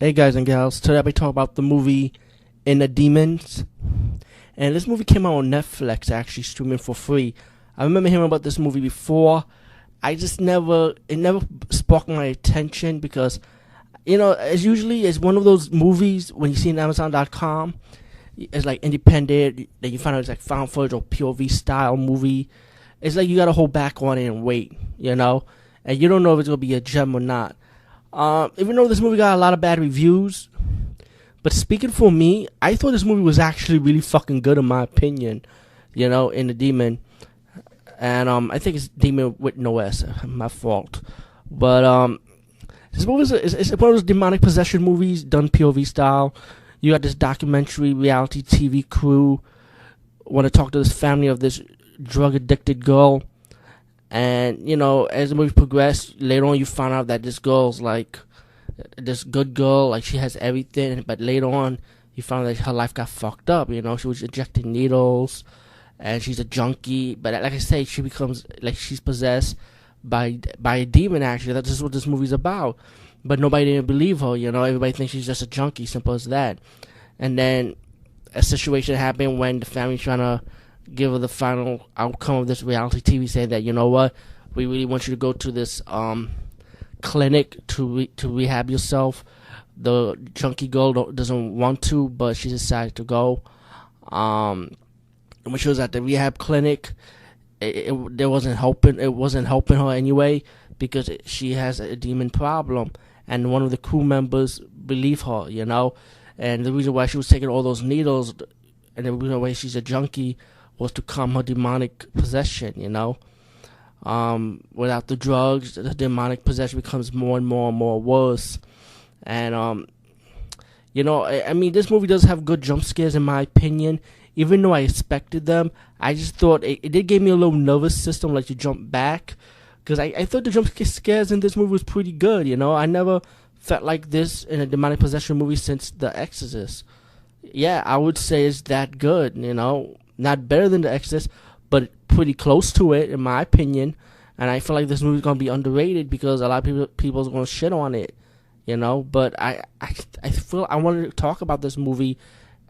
Hey guys and gals, today I'll be talking about the movie In the Demons. And this movie came out on Netflix, actually streaming for free. I remember hearing about this movie before. It never sparked my attention because, it's one of those movies when you see it on Amazon.com, it's like independent, then you find out it's like found footage or POV style movie. It's like you gotta hold back on it and wait, and you don't know if it's gonna be a gem or not. Even though this movie got a lot of bad reviews, but speaking for me, I thought this movie was actually really fucking good in my opinion. In the Demon, and I think it's Demon with no S. My fault, but this movie is one of those demonic possession movies done POV style. You got this documentary reality TV crew want to talk to this family of this drug addicted girl. And, as the movie progressed, later on you find out that this girl's like this good girl, like she has everything, but later on you found that her life got fucked up, she was injecting needles and she's a junkie, but like I say, she becomes like she's possessed by a demon actually. That's just what this movie's about. But nobody didn't believe her, everybody thinks she's just a junkie, simple as that. And then a situation happened when the family's trying to give her the final outcome of this reality TV, saying that, we really want you to go to this clinic to rehab yourself. The junkie girl doesn't want to, but she decided to go. And when she was at the rehab clinic, it wasn't helping. It wasn't helping her anyway because she has a demon problem, and one of the crew members believe her, and the reason why she was taking all those needles, and the reason why she's a junkie, was to calm her demonic possession, Without the drugs, the demonic possession becomes more and more and more worse. And, this movie does have good jump scares in my opinion. Even though I expected them, I just thought it did give me a little nervous system, like to jump back. Because I thought the jump scares in this movie was pretty good, I never felt like this in a demonic possession movie since The Exorcist. Yeah, I would say it's that good, Not better than The Exorcist, but pretty close to it, in my opinion. And I feel like this movie's gonna be underrated because a lot of people's gonna shit on it, But I feel I wanted to talk about this movie.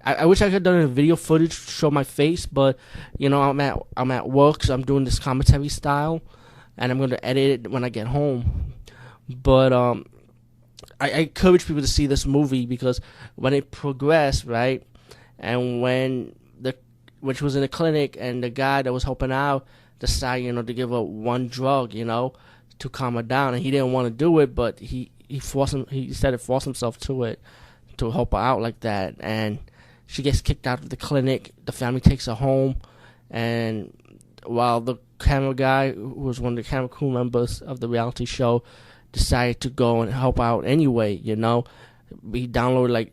I wish I could have done a video footage to show my face, but I'm at work, so I'm doing this commentary style, and I'm gonna edit it when I get home. But I encourage people to see this movie because when it progressed, right, and when she was in the clinic and the guy that was helping out decided, to give her one drug, to calm her down, and he didn't want to do it, but he decided to force himself to it to help her out like that, and she gets kicked out of the clinic. The family takes her home, and while the camera guy, who was one of the camera crew members of the reality show, decided to go and help out anyway, he downloaded like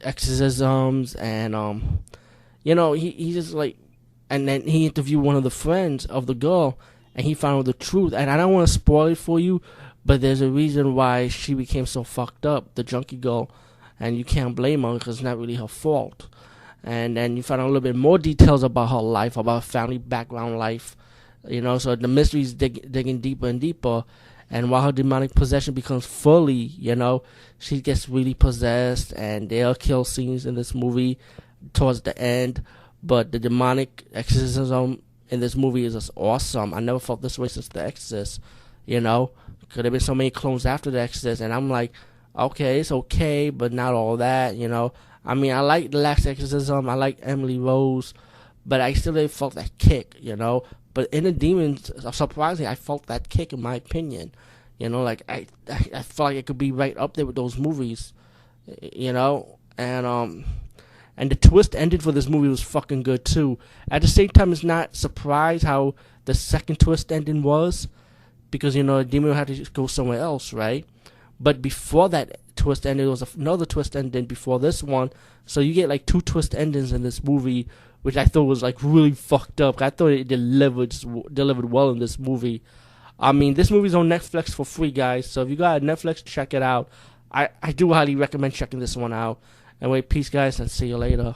exorcisms and he just like, and then he interviewed one of the friends of the girl, and he found out the truth. And I don't want to spoil it for you, but there's a reason why she became so fucked up, the junkie girl, and you can't blame her because it's not really her fault. And then you find out a little bit more details about her life, about her family background life, so the mystery's digging deeper and deeper. And while her demonic possession becomes fully, she gets really possessed, and there are kill scenes in this movie towards the end, but the demonic exorcism in this movie is just awesome. I never felt this way since The Exorcist, could have been so many clones after The Exorcist, and I'm like, okay, it's okay, but not all that, I like The Last Exorcism, I like Emily Rose, but I still didn't felt that kick, but in The Demons, surprisingly, I felt that kick in my opinion, I felt like it could be right up there with those movies, and the twist ending for this movie was fucking good too. At the same time, it's not surprised how the second twist ending was, because the demon had to go somewhere else, right? But before that twist ending, there was another twist ending before this one, so you get like two twist endings in this movie, which I thought was like really fucked up. I thought it delivered well in this movie. This movie's on Netflix for free, guys. So if you got Netflix, check it out. I do highly recommend checking this one out. Anyway, peace, guys, and see you later.